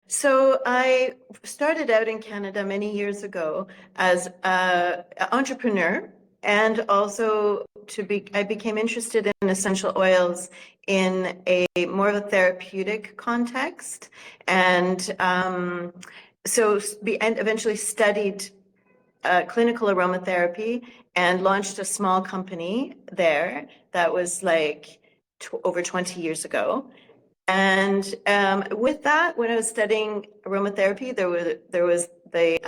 So I started out in Canada many years ago as an entrepreneur, and also I became interested in essential oils in a more of a therapeutic context, and and eventually studied clinical aromatherapy and launched a small company there that was like over 20 years ago. And with that, when I was studying aromatherapy, there was the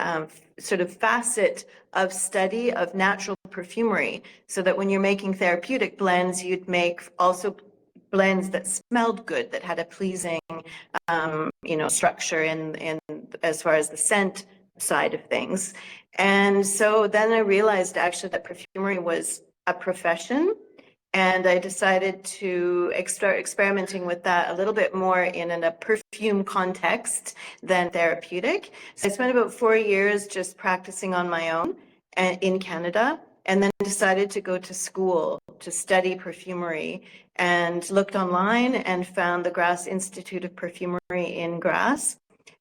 sort of facet of study of natural perfumery, so that when you're making therapeutic blends, you'd make also blends that smelled good, that had a pleasing, structure in as far as the scent side of things. And so then I realized actually that perfumery was a profession. And I decided to start experimenting with that a little bit more in a perfume context than therapeutic. So I spent about 4 years just practicing on my own in Canada, and then decided to go to school to study perfumery, and looked online and found the Grasse Institute of Perfumery in Grasse,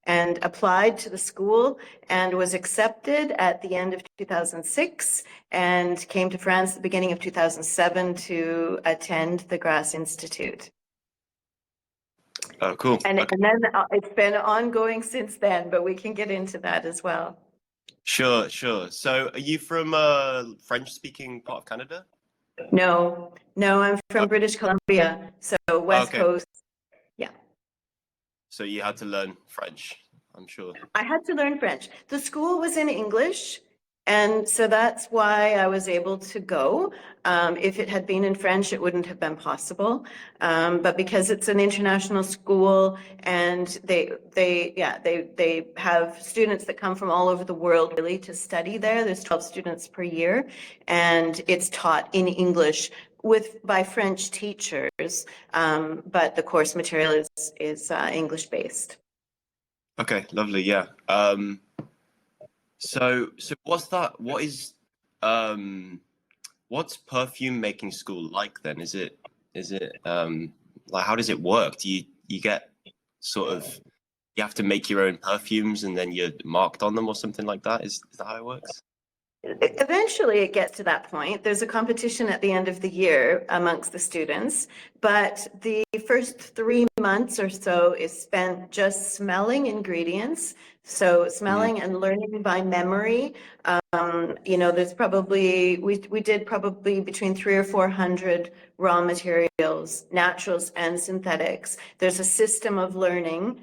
and applied to the school and was accepted at the end of 2006, and came to France at the beginning of 2007 to attend the Grasse Institute. Oh, cool. And, Okay. and then it's been ongoing since then, but we can get into that as well. Sure. So are you from French-speaking part of Canada? No, I'm from British Columbia, so West Okay. Coast. Yeah. So you had to learn French, I'm sure. I had to learn French. The school was in English, and so that's why I was able to go. If it had been in French, it wouldn't have been possible. But because it's an international school, and they have students that come from all over the world really to study there. There's 12 students per year, and it's taught in English by French teachers, but the course material is English based. Okay, lovely. Yeah. So what's perfume making school like then? Is it like, how does it work? Do you get sort of, you have to make your own perfumes and then you're marked on them or something like that? Is that how it works? Eventually, it gets to that point. There's a competition at the end of the year amongst the students, but the first 3 months or so is spent just smelling ingredients. So smelling and learning by memory. There's probably, we did probably between 300 or 400 raw materials, naturals and synthetics. There's a system of learning,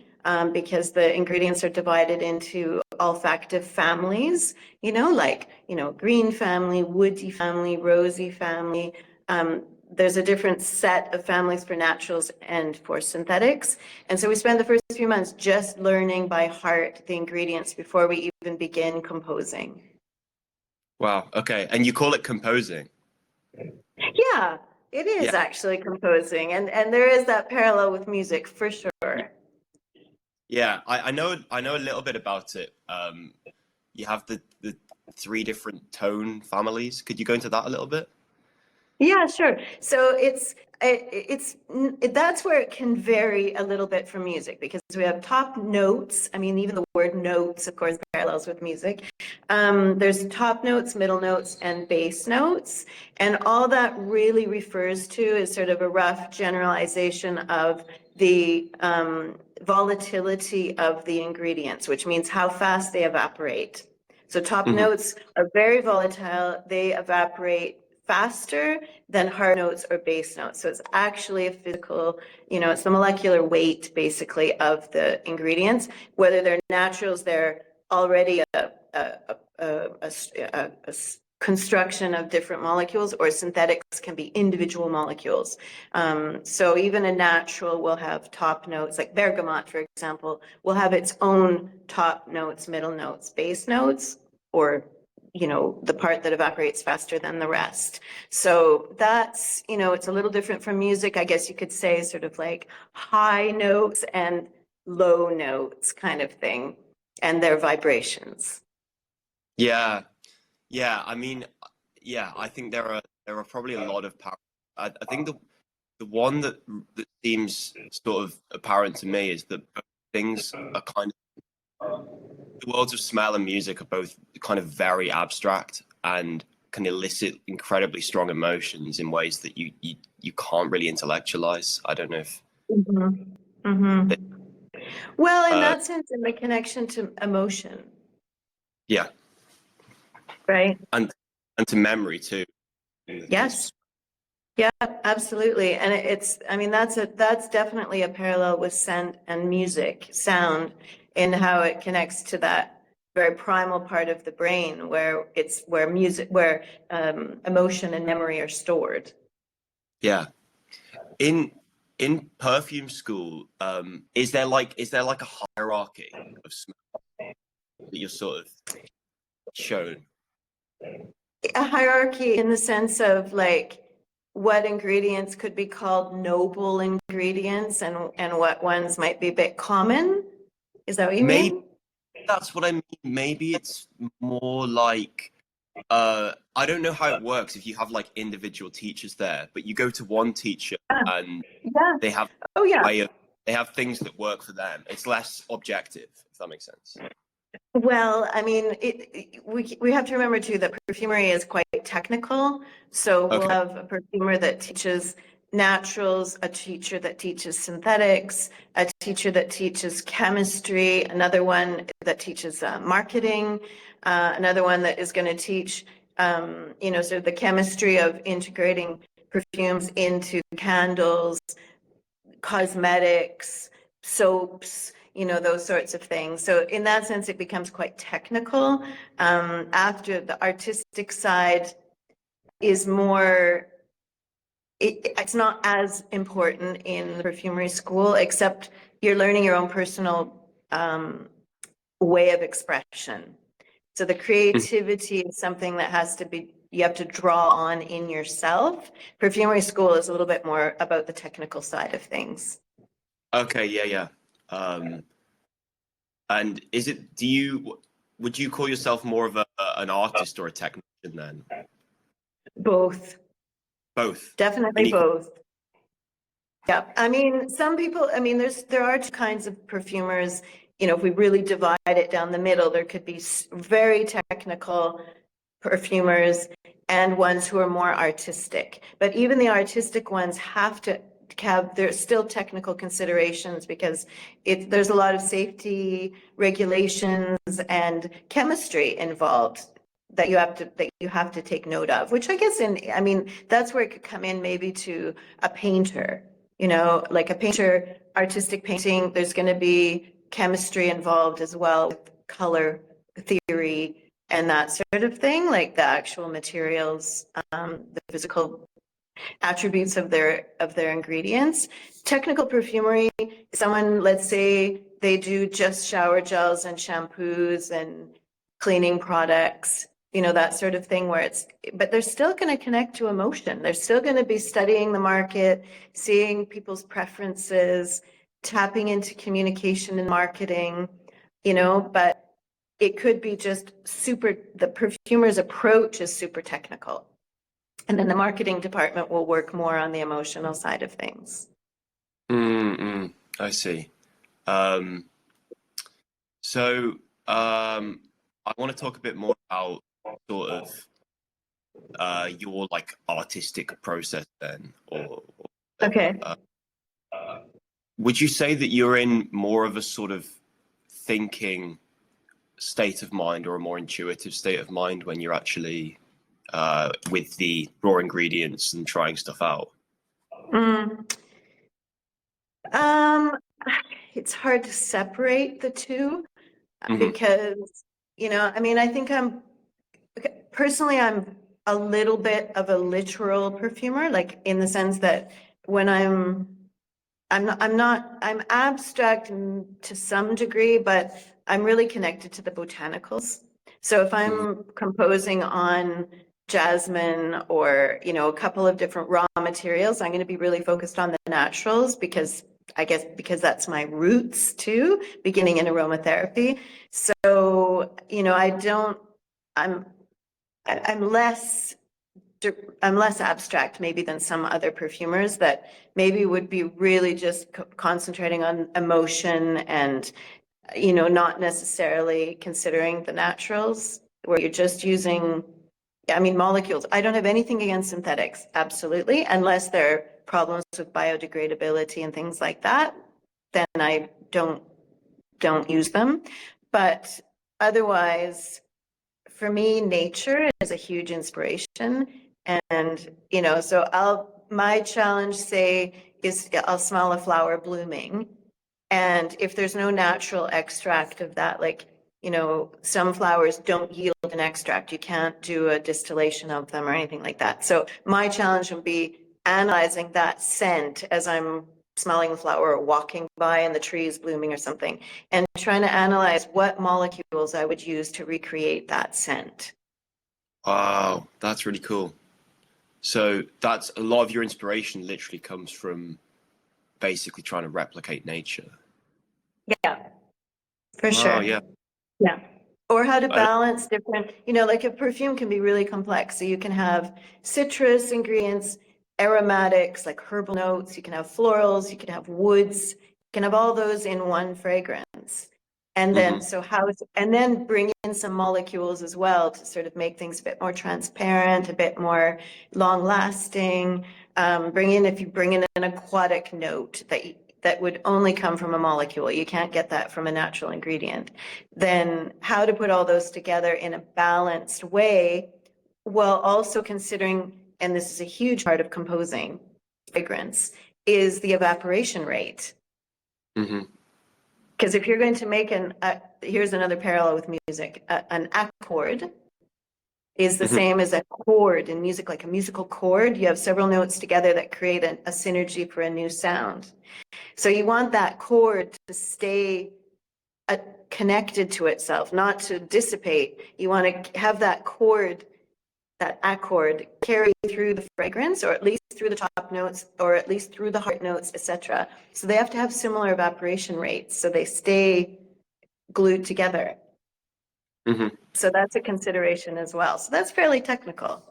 because the ingredients are divided into olfactive families, green family, woody family, rosy family. There's a different set of families for naturals and for synthetics. And so we spend the first few months just learning by heart the ingredients before we even begin composing. Wow. Okay. And you call it composing? Yeah, it is actually composing. And there is that parallel with music for sure. Yeah, I know a little bit about it. You have the 3 different tone families. Could you go into that a little bit? Yeah, sure. So that's where it can vary a little bit from music, because we have top notes. I mean, even the word notes, of course, parallels with music. There's top notes, middle notes, and bass notes. And all that really refers to is sort of a rough generalization of the volatility of the ingredients, which means how fast they evaporate. So top notes are very volatile. They evaporate faster than hard notes or base notes. So it's actually a physical, it's the molecular weight basically of the ingredients. Whether they're naturals, they're already a construction of different molecules, or synthetics can be individual molecules. So even a natural will have top notes, like bergamot, for example, will have its own top notes, middle notes, base notes, or the part that evaporates faster than the rest. So that's, it's a little different from music. I guess you could say sort of like high notes and low notes kind of thing, and their vibrations. Yeah. I mean, I think there there are probably a lot of I think the one that seems sort of apparent to me is that both things are kind of, the worlds of smell and music are both kind of very abstract and can elicit incredibly strong emotions in ways that you can't really intellectualize. I don't know if Well, in that sense, in the connection to emotion, yeah, right? and to memory too. Yes. Yeah, absolutely. And I mean, that's definitely a parallel with scent and music, sound, in how it connects to that very primal part of the brain where music, where emotion and memory are stored. Yeah. In perfume school, is there like a hierarchy of smell that you're sort of shown? A hierarchy in the sense of like what ingredients could be called noble ingredients and what ones might be a bit common. Is that what you Maybe mean? that's what I mean. Maybe it's more like I don't know how it works if you have like individual teachers there, but you go to one teacher Yeah. and Yeah. they have Oh, yeah. they have things that work for them. It's less objective, if that makes sense. Well, I mean, we have to remember too that perfumery is quite technical. So we'll Okay. have a perfumer that teaches naturals, a teacher that teaches synthetics, a teacher that teaches chemistry, another one that teaches marketing, another one that is going to teach, sort of the chemistry of integrating perfumes into candles, cosmetics, soaps, those sorts of things. So in that sense, it becomes quite technical. After the artistic side is more, it's not as important in the perfumery school, except you're learning your own personal way of expression. So the creativity is something that you have to draw on in yourself. Perfumery school is a little bit more about the technical side of things. Okay, yeah. And would you call yourself more of an artist or a technician then? Both, Both. definitely And you both. Yeah, I mean, some people, I mean, there are two kinds of perfumers. If we really divide it down the middle, there could be very technical perfumers and ones who are more artistic. But even the artistic ones have to have, there's still technical considerations because there's a lot of safety regulations and chemistry involved that you have to take note of, which I guess I mean, that's where it could come in maybe to a painter, like a painter, artistic painting, there's going to be chemistry involved as well with color theory and that sort of thing, like the actual materials, the physical attributes of their ingredients. Technical perfumery, someone, let's say they do just shower gels and shampoos and cleaning products, that sort of thing but they're still going to connect to emotion. They're still going to be studying the market, seeing people's preferences, tapping into communication and marketing, but it could be just the perfumer's approach is super technical. And then the marketing department will work more on the emotional side of things. I see. Um, so I want to talk a bit more about sort of your like artistic process then, or Okay. would you say that you're in more of a sort of thinking state of mind or a more intuitive state of mind when you're actually with the raw ingredients and trying stuff out? Mm. It's hard to separate the two because, I mean, I think personally, I'm a little bit of a literal perfumer, like in the sense that when I'm abstract to some degree, but I'm really connected to the botanicals. So if I'm composing on jasmine or, a couple of different raw materials, I'm going to be really focused on the naturals because that's my roots too, beginning in aromatherapy. So, I'm less I'm less abstract maybe than some other perfumers that maybe would be really just concentrating on emotion and, you know, not necessarily considering the naturals, where you're just using, I mean, molecules. I don't have anything against synthetics, absolutely, unless there are problems with biodegradability and things like that, then I don't use them. But otherwise, for me, nature is a huge inspiration. And, you know, so my challenge, say, is I'll smell a flower blooming. And if there's no natural extract of that, like, you know, some flowers don't yield an extract. You can't do a distillation of them or anything like that. So my challenge would be analyzing that scent as I'm smelling the flower or walking by and the tree is blooming or something, and trying to analyze what molecules I would use to recreate that scent. Wow, that's really cool. So that's a lot of your inspiration literally comes from basically trying to replicate nature. Yeah, for Wow, sure. yeah. Yeah. Or how to I, balance different, you know, like a perfume can be really complex. So you can have citrus ingredients, aromatics, like herbal notes, you can have florals, you can have woods, you can have all those in one fragrance. And then, mhm. and then bring in some molecules as well to sort of make things a bit more transparent, a bit more long lasting. If you bring in an aquatic note that would only come from a molecule, you can't get that from a natural ingredient, then how to put all those together in a balanced way while also considering, and this is a huge part of composing fragrance, is the evaporation rate. Mhm. Because if you're going to make here's another parallel with music, an accord is the Mhm. same as a chord in music, like a musical chord. You have several notes together that create a synergy for a new sound. So you want that chord to stay connected to itself, not to dissipate. You want to have that chord, that accord, carry through the fragrance, or at least through the top notes, or at least through the heart notes, etc. So they have to have similar evaporation rates, so they stay glued together. Mhm. So that's a consideration as well. So that's fairly technical.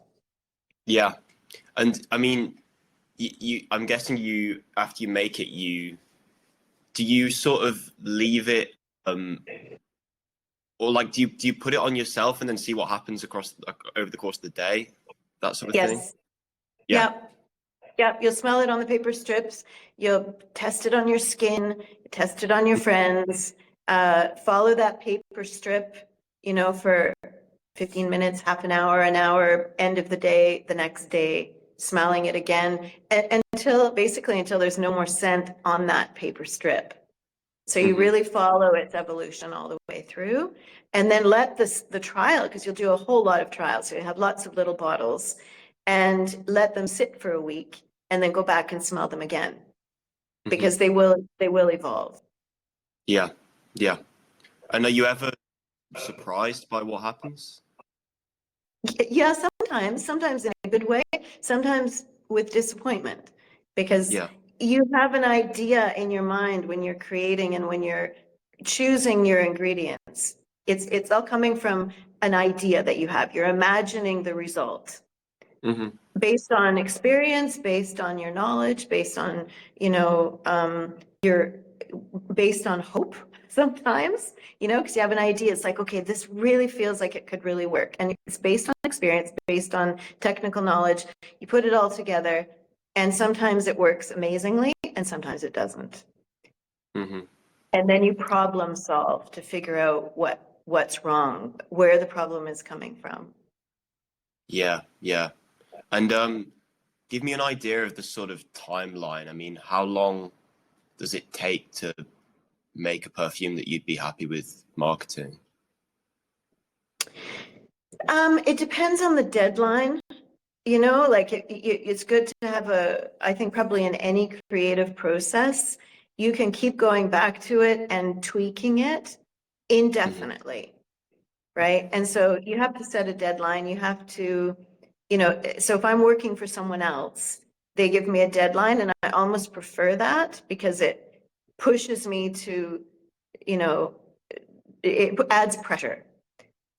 Yeah. And I mean, I'm guessing you, after you make it, do you sort of leave it, or like, do you put it on yourself and then see what happens across, like, over the course of the day, that sort of thing? Yes. Yeah. Yep. Yep. You'll smell it on the paper strips. You'll test it on your skin, test it on your friends. Follow that paper strip, you know, for 15 minutes, half an hour, end of the day, the next day, smelling it again, and until there's no more scent on that paper strip. So you Mhm. really follow its evolution all the way through, and then let the trial, because you'll do a whole lot of trials. So you have lots of little bottles, and let them sit for a week, and then go back and smell them again, Mhm. because they will evolve. Yeah. Yeah. And are you ever surprised by what happens? Yeah, sometimes in a good way, sometimes with disappointment, because Yeah. you have an idea in your mind when you're creating and when you're choosing your ingredients. It's all coming from an idea that you have. You're imagining the result Mhm. based on experience, based on your knowledge, based on, you know, your based on hope sometimes, you know, because you have an idea. It's like, okay, this really feels like it could really work. And it's based on experience, based on technical knowledge. You put it all together, and sometimes it works amazingly, and sometimes it doesn't. Mhm. And then you problem solve to figure out what's wrong, where the problem is coming from. Yeah. Yeah. And give me an idea of the sort of timeline. I mean, how long does it take to make a perfume that you'd be happy with marketing? It depends on the deadline. You know, like it's good to have I think probably in any creative process, you can keep going back to it and tweaking it Mhm. indefinitely, right? And so you have to set a deadline. You have to, you know, so if I'm working for someone else, they give me a deadline, and I almost prefer that because it pushes me to, you know, it adds pressure.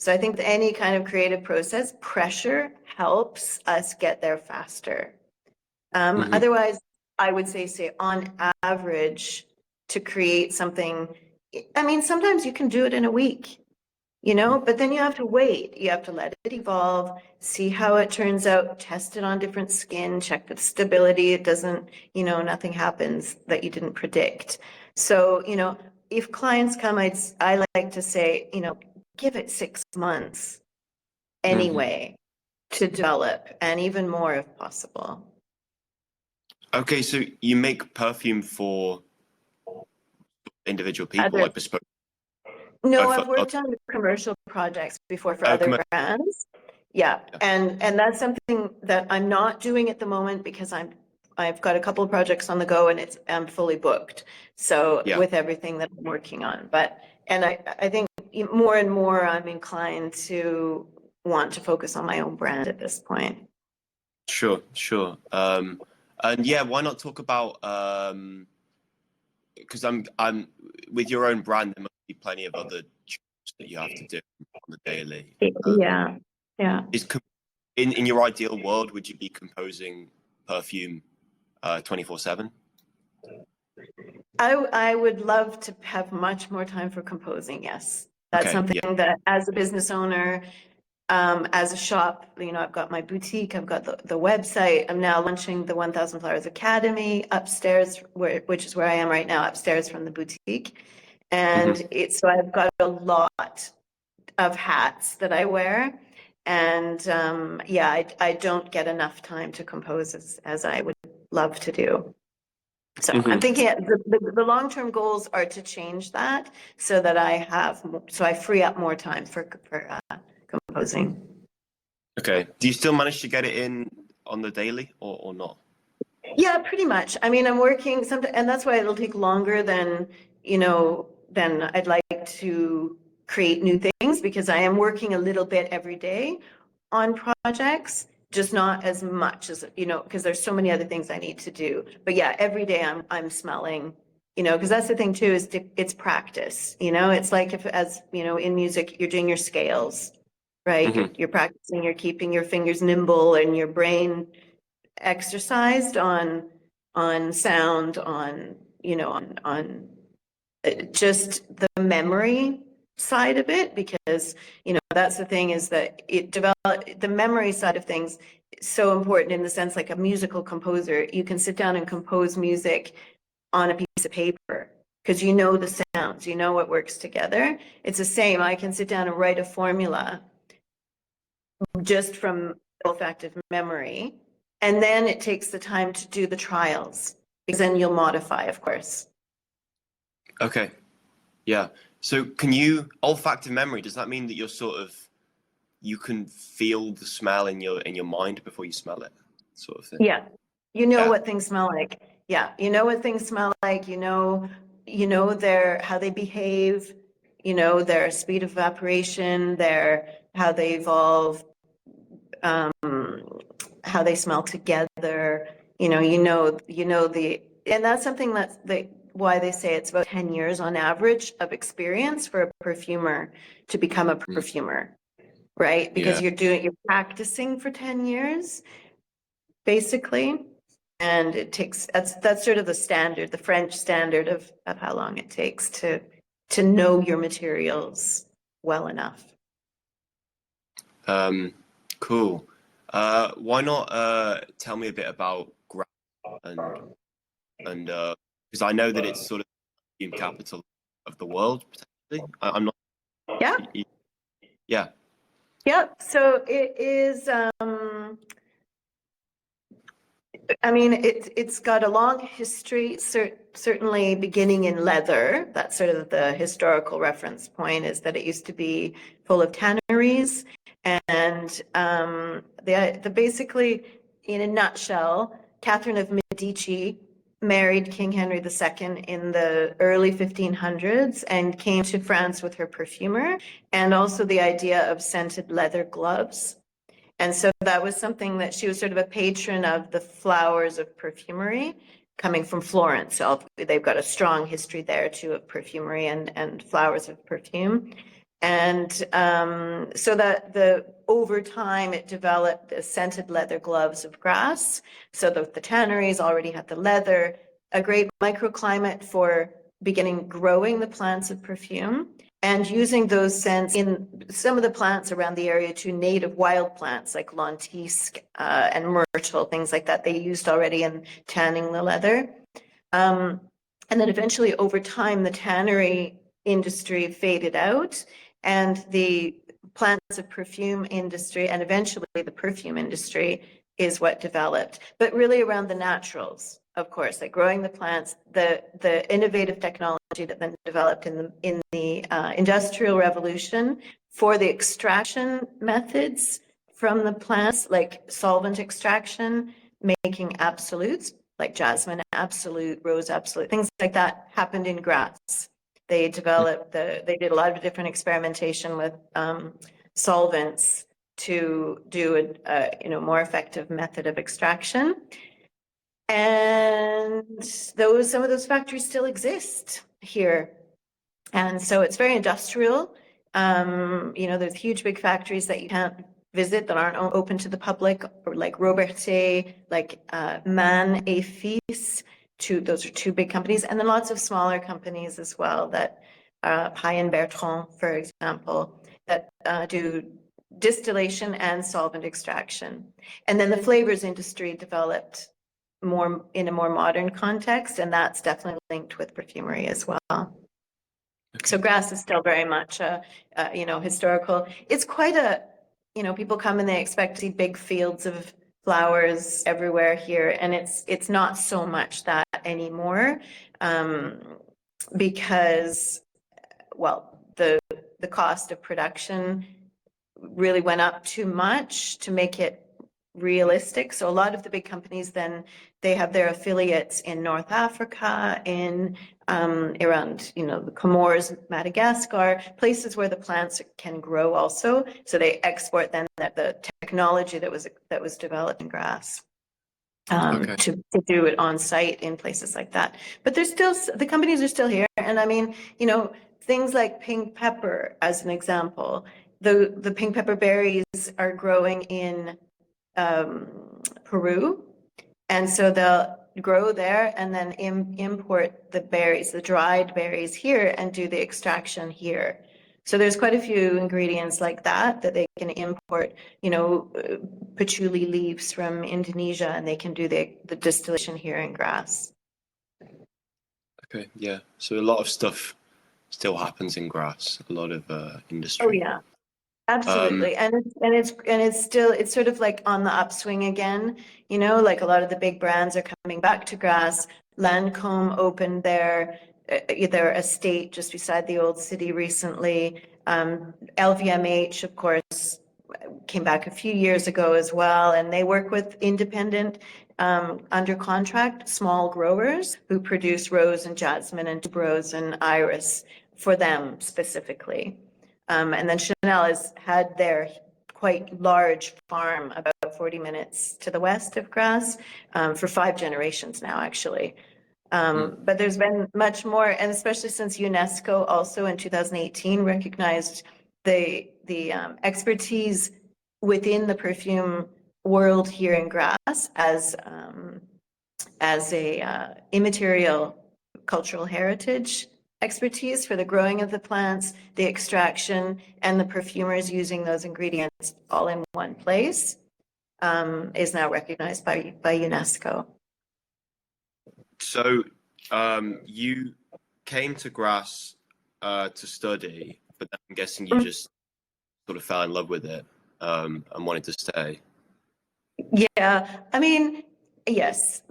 So I think with any kind of creative process, pressure helps us get there faster. Otherwise, I would say on average, to create something, I mean, sometimes you can do it in a week, you know, but then you have to wait. You have to let it evolve, see how it turns out, test it on different skin, check the stability. It doesn't, you know, nothing happens that you didn't predict. So, you know, if clients come, I like to say, you know, give it 6 months anyway to develop, and even more if possible. Okay, so you make perfume for individual people, Other like bespoke. No, Oh, I've worked on commercial projects before for other commercial. brands. Yeah, Yeah. and that's something that I'm not doing at the moment because I've got a couple of projects on the go and I'm fully booked. So Yeah. with everything that I'm working on, and I think more and more I'm inclined to want to focus on my own brand at this point. Sure, sure. And yeah, why not talk about because I'm with your own brand, there must be plenty of other jobs that you have to do on the daily. Yeah, yeah. In your ideal world, would you be composing perfume 24/7? I would love to have much more time for composing, yes. That's Okay, something yeah. that as a business owner, as a shop, you know, I've got my boutique, I've got the website. I'm now launching the 1000 Flowers Academy upstairs, which is where I am right now, upstairs from the boutique. And so I've got a lot of hats that I wear. And yeah, I don't get enough time to compose as I would love to do. So I'm thinking the long-term goals are to change that so that so I free up more time for composing. Okay. Do you still manage to get it in on the daily or not? Yeah, pretty much. I mean, I'm working sometimes, and that's why it'll take longer than, you know, than I'd like to create new things because I am working a little bit every day on projects, just not as much as, you know, because there's so many other things I need to do. But yeah, every day I'm smelling, you know, because that's the thing too, is it's practice, you know, it's like if, as, you know, in music, you're doing your scales, right? You're practicing, you're keeping your fingers nimble and your brain exercised on sound, on, you know, on just the memory side of it, because, you know, that's the thing, is that the memory side of things is so important in the sense, like a musical composer, you can sit down and compose music on a piece of paper because you know the sounds, you know what works together. It's the same. I can sit down and write a formula just from olfactive memory, and then it takes the time to do the trials because then you'll modify, of course. Okay. Yeah. So can you olfactive memory, does that mean that you can feel the smell in your mind before you smell it, sort of thing? Yeah, you know Yeah. what things smell like. Yeah, you know what things smell like. You know how they behave. You know their speed of evaporation, how they evolve, um, how they smell together. And that's something why they say it's about 10 years on average of experience for a perfumer to become a perfumer, right? Because Yeah. you're practicing for 10 years, basically. And that's sort of the standard, the French standard of how long it takes to know your materials well enough. Cool. Why not tell me a bit about Grasse and because I know that it's sort of the perfume capital of the world potentially. I'm not. Yeah. Yeah. Yep. So it is. I mean, it's got a long history, certainly beginning in leather. That's sort of the historical reference point, is that it used to be full of tanneries. And the basically, in a nutshell, Catherine of Medici married King Henry II in the early 1500s and came to France with her perfumer, and also the idea of scented leather gloves. And so that was something that she was sort of a patron of, the flowers of perfumery coming from Florence. So they've got a strong history there too of perfumery and flowers of perfume. And so that over time it developed the scented leather gloves of Grasse. So the tanneries already had the leather, a great microclimate for beginning growing the plants of perfume and using those scents in some of the plants around the area to native wild plants like lentisque and myrtle, things like that they used already in tanning the leather. And then eventually over time, the tannery industry faded out and the plants of perfume industry and eventually the perfume industry is what developed, but really around the naturals, of course, like growing the plants, the innovative technology that then developed in the Industrial Revolution for the extraction methods from the plants, like solvent extraction, making absolutes, like jasmine absolute, rose absolute, things like that happened in Grasse. They developed they did a lot of different experimentation with solvents to do a more effective method of extraction. And some of those factories still exist here. And so it's very industrial. There's huge big factories that you can't visit that aren't open to the public, or like Robertet, like Man et Fils. Those are two big companies, and then lots of smaller companies as well that Payen Bertrand, for example, that do distillation and solvent extraction. And then the flavors industry developed more in a more modern context, and that's definitely linked with perfumery as well. Okay. So Grasse is still very much historical. It's quite people come and they expect to see big fields of flowers everywhere here, and it's not so much that anymore, because, well, the cost of production really went up too much to make it realistic. So a lot of the big companies then, they have their affiliates in North Africa, in around the Comores, Madagascar, places where the plants can grow also. So they export then the technology that was developed in Grasse to do it on site in places like that. But there's still, the companies are still here, and I mean, things like pink pepper as an example. The pink pepper berries are growing in Peru, and so they'll grow there and then import the berries, the dried berries here, and do the extraction here. So there's quite a few ingredients like that they can import, patchouli leaves from Indonesia, and they can do the distillation here in Grasse. Okay, yeah. So a lot of stuff still happens in Grasse, a lot of industry. Oh yeah. Absolutely. And it's still, it's sort of like on the upswing again, like a lot of the big brands are coming back to Grasse. Lancôme opened their estate just beside the old city recently. LVMH, of course, came back a few years ago as well, and they work with independent under contract small growers who produce rose and jasmine and tuberose and iris for them specifically. And then Chanel has had their quite large farm about 40 minutes to the west of Grasse for 5 generations now, actually. But there's been much more, and especially since UNESCO also in 2018 recognized the expertise within the perfume world here in Grasse as a immaterial cultural heritage expertise for the growing of the plants, the extraction, and the perfumers using those ingredients all in one place, is now recognized by UNESCO. So you came to Grasse to study, but I'm guessing you just sort of fell in love with it and wanted to stay. Yeah, I mean, yes,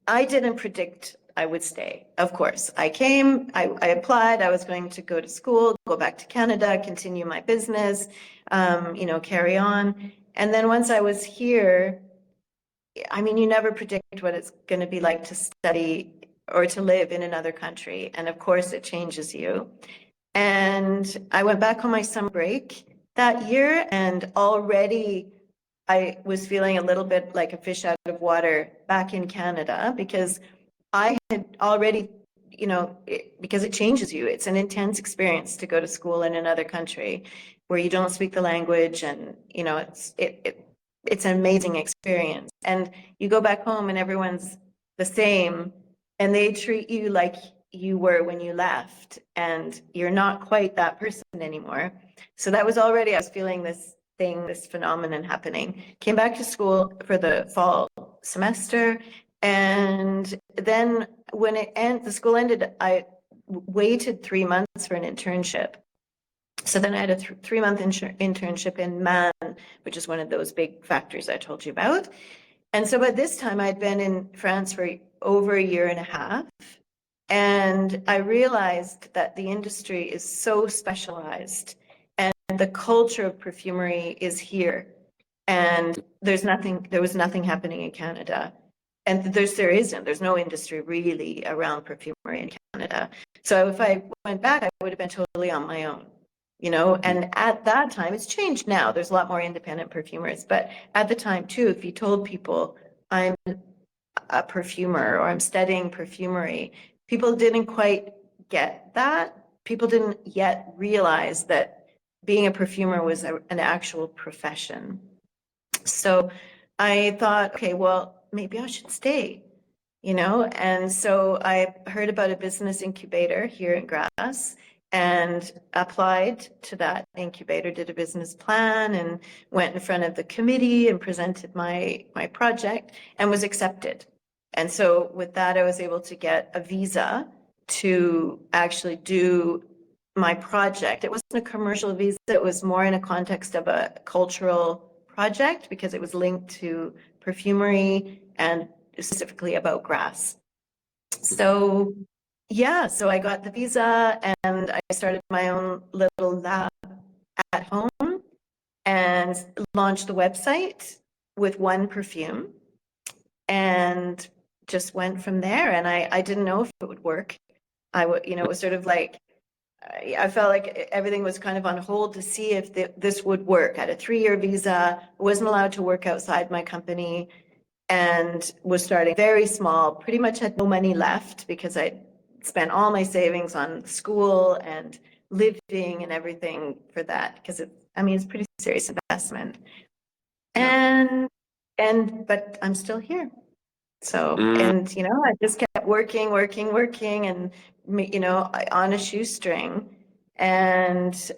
I didn't predict I would stay. Of course, I came, I applied, I was going to go to school, go back to Canada, continue my business, carry on. And then once I was here, I mean, you never predict what it's going to be like to study or to live in another country. And of course, it changes you. And I went back on my summer break that year, and already I was feeling a little bit like a fish out of water back in Canada, because I had already, you know, because it changes you. It's an intense experience to go to school in another country where you don't speak the language, and you know, it's an amazing experience. And you go back home and everyone's the same, and they treat you like you were when you left, and you're not quite that person anymore. So that was already, I was feeling this thing, this phenomenon happening. Came back to school for the fall semester, and then when the school ended, I waited 3 months for an internship. So then I had a 3-month internship in Man, which is one of those big factories I told you about. And so by this time I'd been in France for over a year and a half. And I realized that the industry is so specialized, and the culture of perfumery is here. And there was nothing happening in Canada. And there's no industry really around perfumery in Canada. So if I went back, I would have been totally on my own, you know. And at that time, it's changed now. There's a lot more independent perfumers. But at the time too, if you told people I'm a perfumer or I'm studying perfumery, people didn't quite get that. People didn't yet realize that being a perfumer was an actual profession. So I thought, okay, well, maybe I should stay, you know? And so I heard about a business incubator here in Grasse and applied to that incubator, did a business plan, and went in front of the committee and presented my project and was accepted. And so with that, I was able to get a visa to actually do my project. It wasn't a commercial visa, it was more in a context of a cultural project because it was linked to perfumery and specifically about Grasse. So yeah, so I got the visa and I started my own little lab at home and launched the website with one perfume and just went from there. And I didn't know if it would work. You know, it was sort of like, I felt like everything was kind of on hold to see if this would work. I had a 3-year visa, wasn't allowed to work outside my company, and was starting very small, pretty much had no money left because I spent all my savings on school and living and everything for that, because it's pretty serious investment. Yeah. But I'm still here. So, Mm, and you know, I just kept working, and you know, on a shoestring, and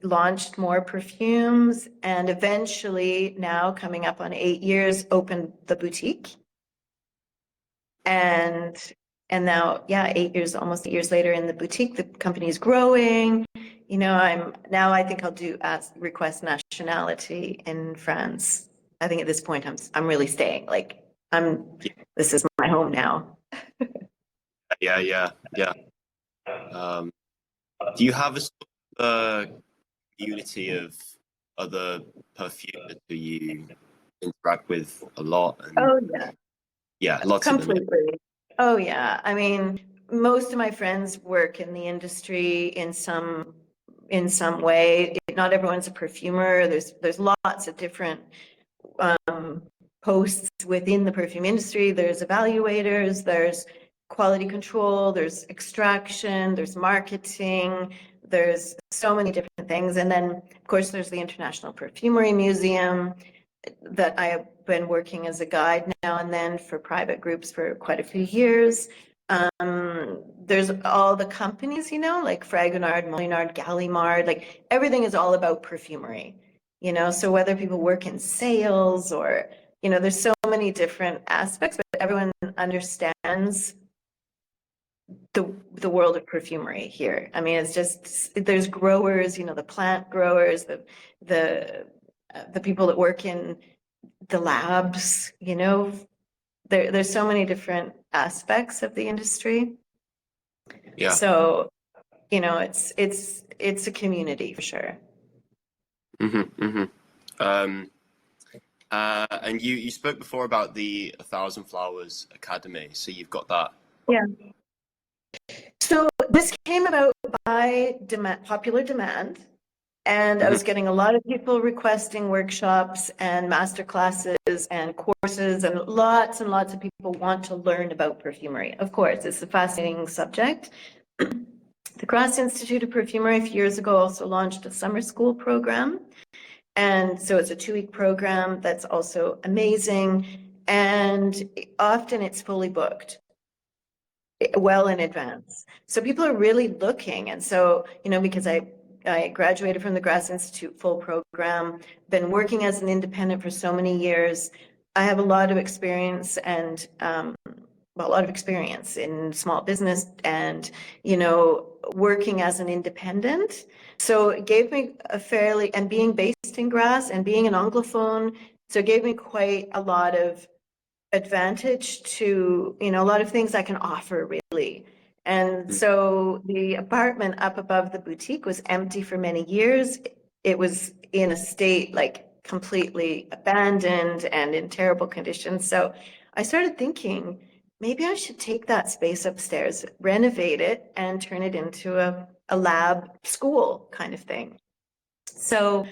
launched more perfumes, and eventually, now coming up on 8 years, opened the boutique. And now, yeah, 8 years, almost 8 years later in the boutique, the company is growing. You know, I think I'll request nationality in France. I think at this point I'm really staying. Like this is my home now. yeah. Um, do you have a sort of community of other perfumers who you interact with a lot? And Oh yeah, yeah, lots of them. completely. Oh yeah. I mean, most of my friends work in the industry in some way. Not everyone's a perfumer. There's lots of different posts within the perfume industry. There's evaluators, there's quality control, there's extraction, there's marketing, there's so many different things. And then, of course, there's the International Perfumery Museum that I have been working as a guide now and then for private groups for quite a few years. There's all the companies, you know, like Fragonard, Molinard, Gallimard, like everything is all about perfumery, you know, so whether people work in sales or, you know, there's so many different aspects, but everyone understands the world of perfumery here. I mean, it's just, there's growers, you know, the plant growers, the people that work in the labs, you know, there's so many different aspects of the industry. Yeah. So, you know, it's a community for sure. And you spoke before about the 1,000 Flowers Academy, so you've got that. Yeah. So this came about by popular demand. And I was getting a lot of people requesting workshops and master classes and courses, and lots of people want to learn about perfumery. Of course, it's a fascinating subject. The Grasse Institute of Perfumery a few years ago also launched a summer school program. And so it's a 2-week program that's also amazing. And often it's fully booked well in advance. So people are really looking. And so, because I graduated from the Grasse Institute full program, been working as an independent for so many years. I have a lot of experience and a lot of experience in small business and, working as an independent. So it gave me and being based in Grasse and being an Anglophone, so it gave me quite a lot of advantage to, a lot of things I can offer really. And so the apartment up above the boutique was empty for many years. It was in a state like completely abandoned and in terrible conditions. So I started thinking, maybe I should take that space upstairs, renovate it, and turn it into a lab school kind of thing. So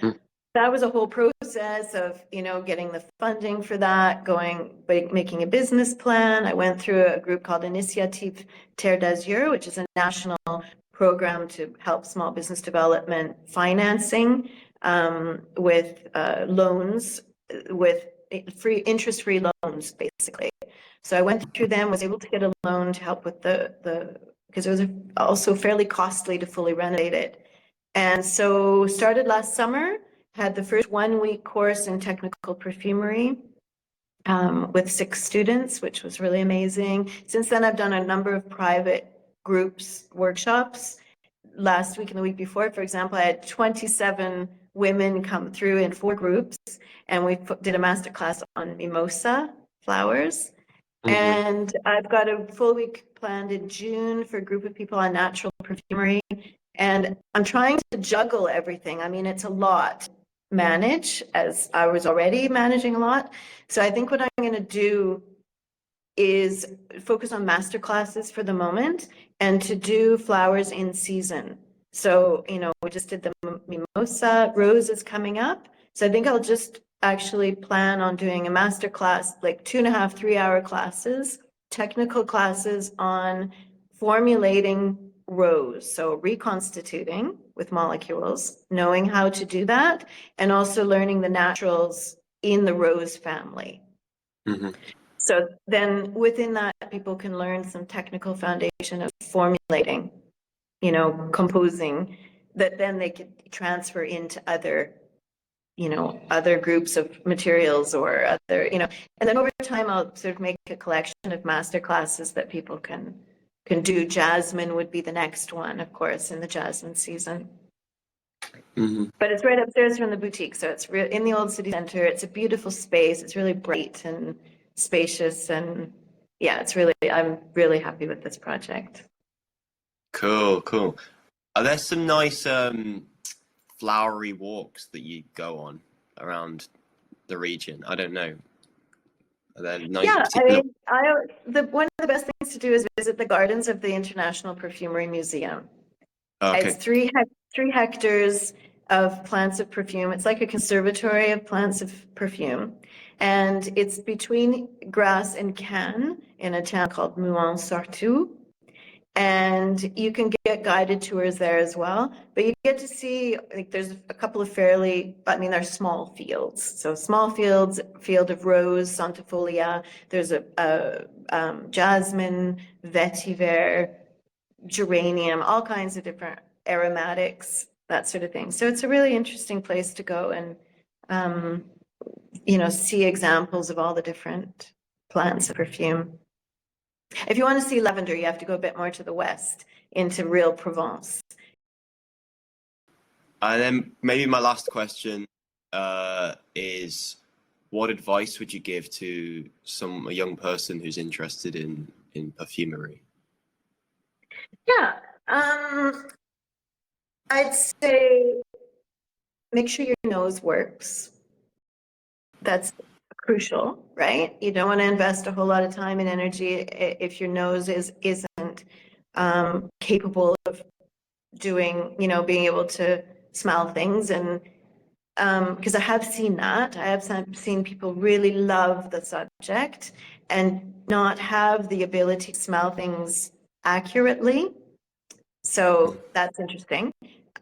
that was a whole process of, getting the funding for that, making a business plan. I went through a group called Initiative Terre d'Azur, which is a national program to help small business development financing with loans, with interest-free loans, basically. So I went through them, was able to get a loan to help with because it was also fairly costly to fully renovate it. And so started last summer, had the first 1-week course in technical perfumery with 6 students, which was really amazing. Since then, I've done a number of private groups, workshops. Last week and the week before, for example, I had 27 women come through in 4 groups, and we did a master class on mimosa flowers. And I've got a full week planned in June for a group of people on natural perfumery. And I'm trying to juggle everything. I mean, it's a lot to manage, as I was already managing a lot. So I think what I'm going to do is focus on master classes for the moment and to do flowers in season. So, we just did the mimosa, rose is coming up. So I think I'll just actually plan on doing a master class, like 2.5, 3-hour classes, technical classes on formulating rose. So reconstituting with molecules, knowing how to do that, and also learning the naturals in the rose family. So then within that, people can learn some technical foundation of formulating, composing, that then they could transfer into other groups of materials or other, and then over time, I'll sort of make a collection of master classes that people can do. Jasmine would be the next one, of course, in the jasmine season. But it's right upstairs from the boutique, so it's in the old city center. It's a beautiful space. It's really bright and spacious, and yeah, I'm really happy with this project. Cool. Are there some nice flowery walks that you go on around the region? I don't know. Are there nice particular... one of the best things to do is visit the gardens of the International Perfumery Museum. Okay. It's 3 hectares of plants of perfume. It's like a conservatory of plants of perfume. And it's between Grasse and Cannes in a town called Mouan-Sartoux. And you can get guided tours there as well. But you get to see, like, there's a couple of they're small fields. So small fields, field of rose, Santifolia. There's a jasmine, vetiver, geranium, all kinds of different aromatics, that sort of thing. So it's a really interesting place to go and, see examples of all the different plants of perfume. If you want to see lavender, you have to go a bit more to the west into real Provence. And then maybe my last question is, what advice would you give to a young person who's interested in perfumery? Yeah, I'd say make sure your nose works. That's crucial, right? You don't want to invest a whole lot of time and energy if your nose isn't capable of doing, being able to smell things. And because I have seen that, I have seen people really love the subject and not have the ability to smell things accurately. So that's interesting.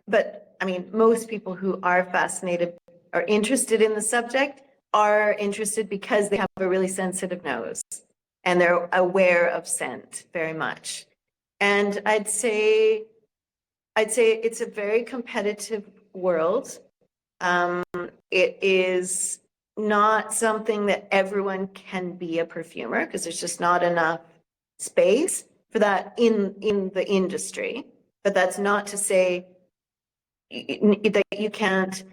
But I mean, most people who are fascinated or interested in the subject are interested because they have a really sensitive nose and they're aware of scent very much. And I'd say it's a very competitive world. It is not something that everyone can be a perfumer because there's just not enough space for that in the industry. But that's not to say that you can't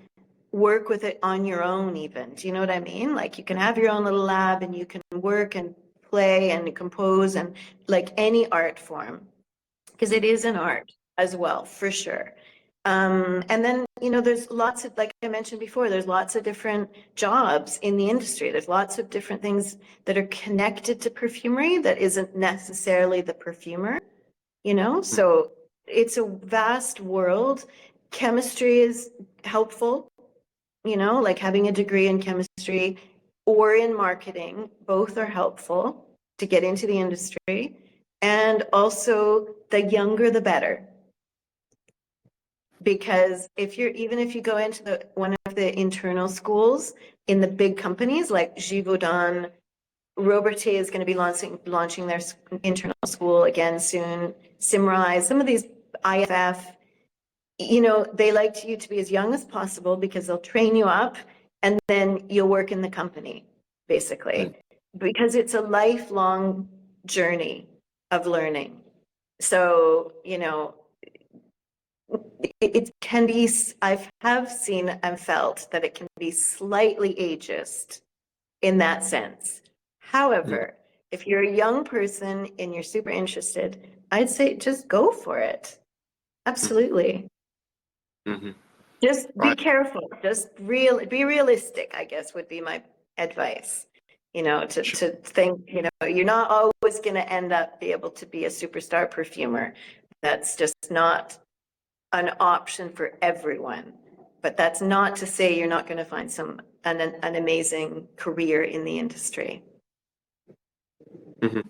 work with it on your own even. Do you know what I mean? Like you can have your own little lab and you can work and play and compose and like any art form, because it is an art as well, for sure. And then, you know, there's lots of, like I mentioned before, there's lots of different jobs in the industry. There's lots of different things that are connected to perfumery that isn't necessarily the perfumer, you know? So it's a vast world. Chemistry is helpful, you know, like having a degree in chemistry or in marketing, both are helpful to get into the industry. And also, the younger, the better. Because even if you go into one of the internal schools in the big companies like Givaudan, Robertet is going to be launching their internal school again soon. Simrise, some of these IFF, you know, they like you to be as young as possible because they'll train you up and then you'll work in the company, basically, because it's a lifelong journey of learning. So, you know, it can be, I have seen and felt that it can be slightly ageist in that sense. However, if you're a young person and you're super interested, I'd say just go for it. Absolutely. Mm-hmm. Just be Right. careful. Just be realistic, I guess would be my advice. You know, to think, you know, you're not always going to end up be able to be a superstar perfumer. That's just not an option for everyone. But that's not to say you're not going to find an amazing career in the industry. Mm-hmm.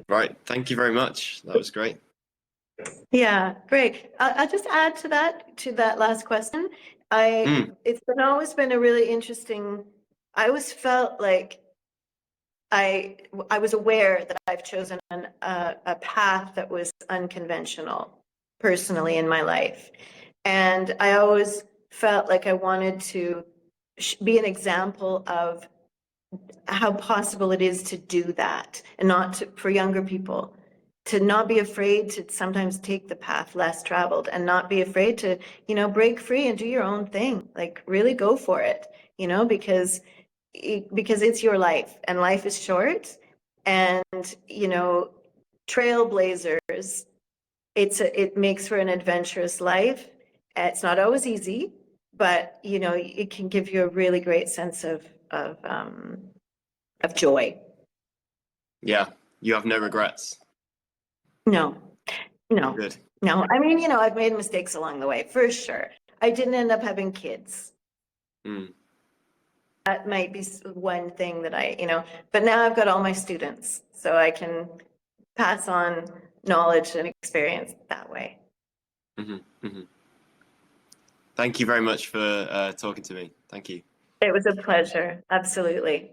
Right. Thank you very much. That was great. Yeah, great. I'll just add to that last question. It's always been a really interesting. I always felt like I was aware that I've chosen a path that was unconventional personally in my life, and I always felt like I wanted to be an example of how possible it is to do that, and not for younger people to not be afraid to sometimes take the path less traveled and not be afraid to, you know, break free and do your own thing. Like really go for it, you know, because it's your life and life is short. And, you know, trailblazers, it makes for an adventurous life. It's not always easy, but, you know, it can give you a really great sense of joy. Yeah. You have no regrets. No, no, Good. no. I mean, you know, I've made mistakes along the way, for sure. I didn't end up having kids. That might be one thing that you know, but now I've got all my students, so I can pass on knowledge and experience that way. Mm-hmm. Mm-hmm. Thank you very much for talking to me. Thank you. It was a pleasure. Absolutely.